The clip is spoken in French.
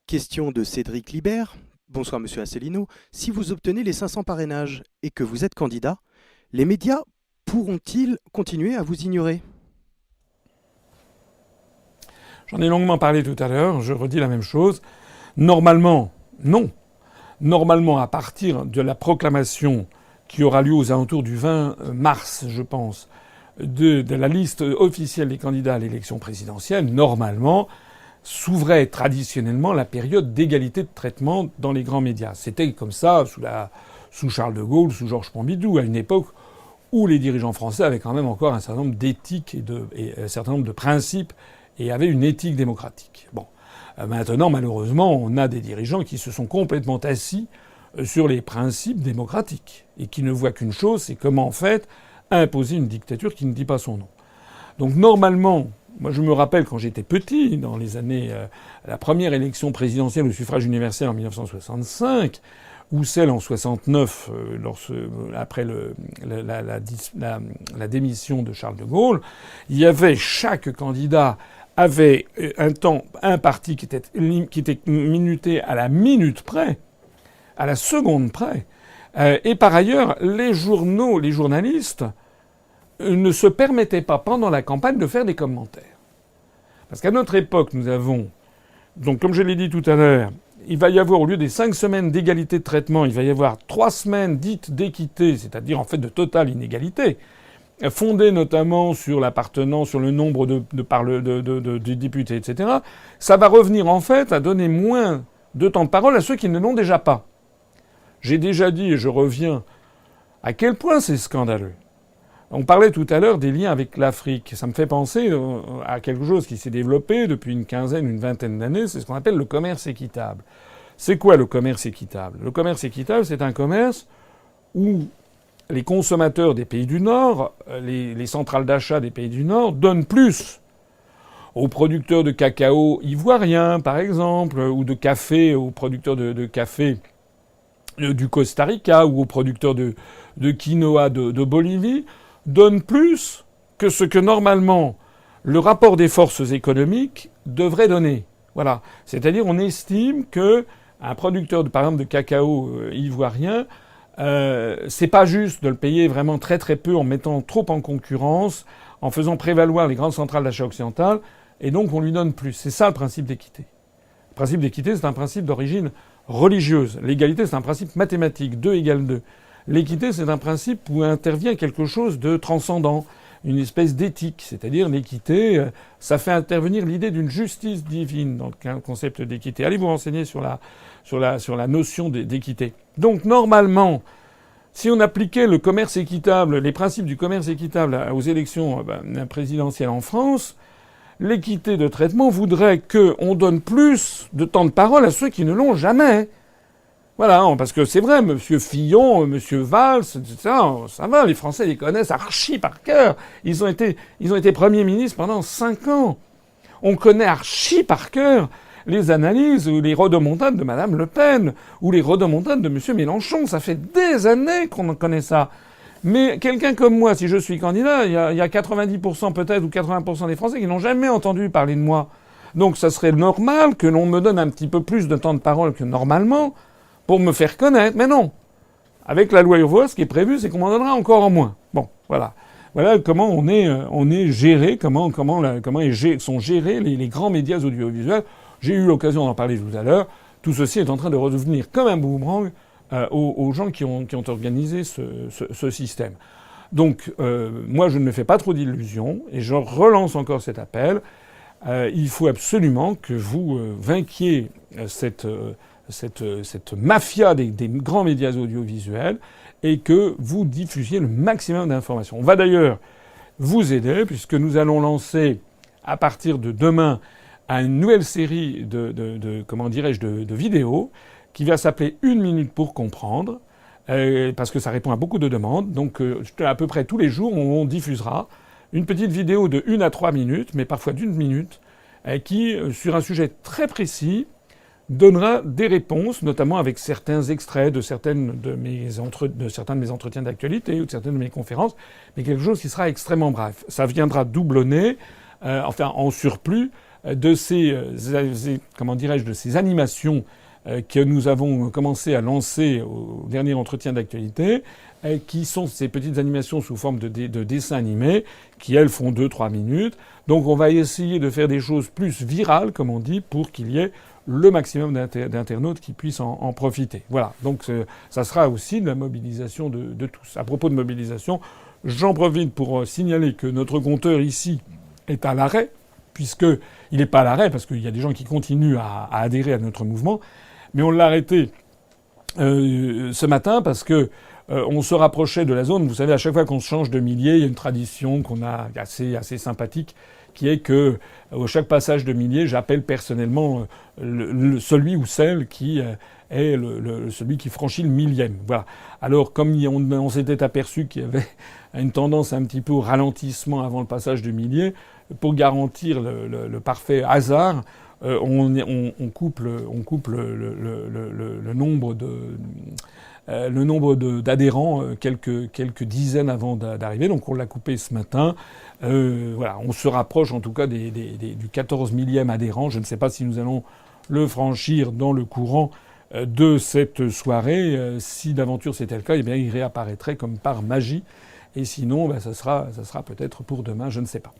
Question de Cédric Libert. Bonsoir Monsieur Asselineau. Si vous obtenez les 500 parrainages et que vous êtes candidat, les médias pourront-ils continuer à vous ignorer? J'en ai longuement parlé tout à l'heure, je redis la même chose. Normalement, non. Normalement, à partir de la proclamation qui aura lieu aux alentours du 20 mars, je pense, de la liste officielle des candidats à l'élection présidentielle, normalement, s'ouvrait traditionnellement la période d'égalité de traitement dans les grands médias. C'était comme ça sous Charles de Gaulle, sous Georges Pompidou, à une époque où les dirigeants français avaient quand même encore un certain nombre d'éthiques et un certain nombre de principes et avaient une éthique démocratique. Bon. Maintenant, malheureusement, on a des dirigeants qui se sont complètement assis sur les principes démocratiques et qui ne voient qu'une chose, c'est comment, en fait, imposer une dictature qui ne dit pas son nom. Donc, normalement, moi, je me rappelle quand j'étais petit, dans les années, la première élection présidentielle au suffrage universel en 1965, ou celle en 69, après la démission de Charles de Gaulle, il y avait chaque candidat avait un parti qui était minuté à la minute près, à la seconde près. Et par ailleurs, les journalistes ne se permettaient pas pendant la campagne de faire des commentaires. Parce qu'à notre époque, nous avons, donc comme je l'ai dit tout à l'heure, il va y avoir, au lieu des 5 semaines d'égalité de traitement, il va y avoir 3 semaines dites d'équité, c'est-à-dire en fait de totale inégalité, fondée notamment sur l'appartenance, sur le nombre de députés, etc. Ça va revenir en fait à donner moins de temps de parole à ceux qui ne l'ont déjà pas. J'ai déjà dit, et je reviens, à quel point c'est scandaleux. On parlait tout à l'heure des liens avec l'Afrique. Ça me fait penser à quelque chose qui s'est développé depuis une vingtaine d'années. C'est ce qu'on appelle le commerce équitable. C'est quoi le commerce équitable? Le commerce équitable, c'est un commerce où les consommateurs des pays du Nord, les centrales d'achat des pays du Nord, donnent plus aux producteurs de cacao ivoirien, par exemple, ou de café, aux producteurs de café du Costa Rica, ou aux producteurs de quinoa de Bolivie, donnent plus que ce que normalement le rapport des forces économiques devrait donner. Voilà. C'est-à-dire, on estime que un producteur, par exemple, de cacao ivoirien, c'est pas juste de le payer vraiment très très peu en mettant trop en concurrence, en faisant prévaloir les grandes centrales d'achat occidentales, et donc on lui donne plus. C'est ça le principe d'équité. Le principe d'équité, c'est un principe d'origine religieuse. L'égalité, c'est un principe mathématique. 2 égale 2. L'équité, c'est un principe où intervient quelque chose de transcendant, une espèce d'éthique. C'est-à-dire l'équité, ça fait intervenir l'idée d'une justice divine dans le concept d'équité. Allez vous renseigner sur la notion d'équité. Donc normalement, si on appliquait le commerce équitable, les principes du commerce équitable aux élections présidentielles en France, l'équité de traitement voudrait qu'on donne plus de temps de parole à ceux qui ne l'ont jamais. Voilà, parce que c'est vrai, Monsieur Fillon, Monsieur Valls, etc., ça va, les Français les connaissent archi par cœur. Ils ont été premiers ministres pendant 5 ans. On connaît archi par cœur les analyses ou les rodomontades de Madame Le Pen ou les rodomontades de Monsieur Mélenchon. Ça fait des années qu'on en connaît ça. Mais quelqu'un comme moi, si je suis candidat, il y a 90% peut-être ou 80% des Français qui n'ont jamais entendu parler de moi. Donc ça serait normal que l'on me donne un petit peu plus de temps de parole que normalement pour me faire connaître. Mais non. Avec la loi Urvoas, ce qui est prévu, c'est qu'on m'en donnera encore en moins. Bon, voilà. Voilà comment on est géré, comment sont gérés les grands médias audiovisuels. J'ai eu l'occasion d'en parler tout à l'heure. Tout ceci est en train de redevenir comme un boomerang aux gens qui ont organisé ce système. Donc, moi, je ne me fais pas trop d'illusions et je relance encore cet appel. Il faut absolument que vous vainquiez cette mafia des grands médias audiovisuels et que vous diffusiez le maximum d'informations. On va d'ailleurs vous aider puisque nous allons lancer à partir de demain une nouvelle série de vidéos qui va s'appeler 1 minute pour comprendre parce que ça répond à beaucoup de demandes. Donc à peu près tous les jours, on diffusera une petite vidéo de 1 à 3 minutes, mais parfois d'1 minute, qui, sur un sujet très précis, donnera des réponses, notamment avec certains extraits de certains de mes entretiens d'actualité ou de certaines de mes conférences, mais quelque chose qui sera extrêmement bref. Ça viendra doublonner, en surplus, de comment dirais-je, de ces animations que nous avons commencé à lancer au dernier entretien d'actualité, qui sont ces petites animations sous forme de dessins animés, qui elles font 2-3 minutes. Donc on va essayer de faire des choses plus virales, comme on dit, pour qu'il y ait le maximum d'internautes qui puissent en profiter. Voilà. Donc ça sera aussi de la mobilisation de tous. À propos de mobilisation, j'en profite pour signaler que notre compteur ici est à l'arrêt, puisqu'il n'est pas à l'arrêt, parce qu'il y a des gens qui continuent à adhérer à notre mouvement, mais on l'a arrêté ce matin parce que on se rapprochait de la zone. Vous savez, à chaque fois qu'on se change de millier, il y a une tradition qu'on a assez sympathique, qui est que à chaque passage de millier, j'appelle personnellement celui ou celle qui est celui qui franchit le millième. Voilà. Alors, comme on s'était aperçu qu'il y avait une tendance un petit peu au ralentissement avant le passage du millier, pour garantir le parfait hasard, on coupe le nombre d'adhérents quelques dizaines avant d'arriver. Donc on l'a coupé ce matin. Voilà, on se rapproche en tout cas du 14 millième adhérent. Je ne sais pas si nous allons le franchir dans le courant de cette soirée. Si d'aventure c'était le cas, eh bien il réapparaîtrait comme par magie. Et sinon, ça sera peut-être pour demain, je ne sais pas.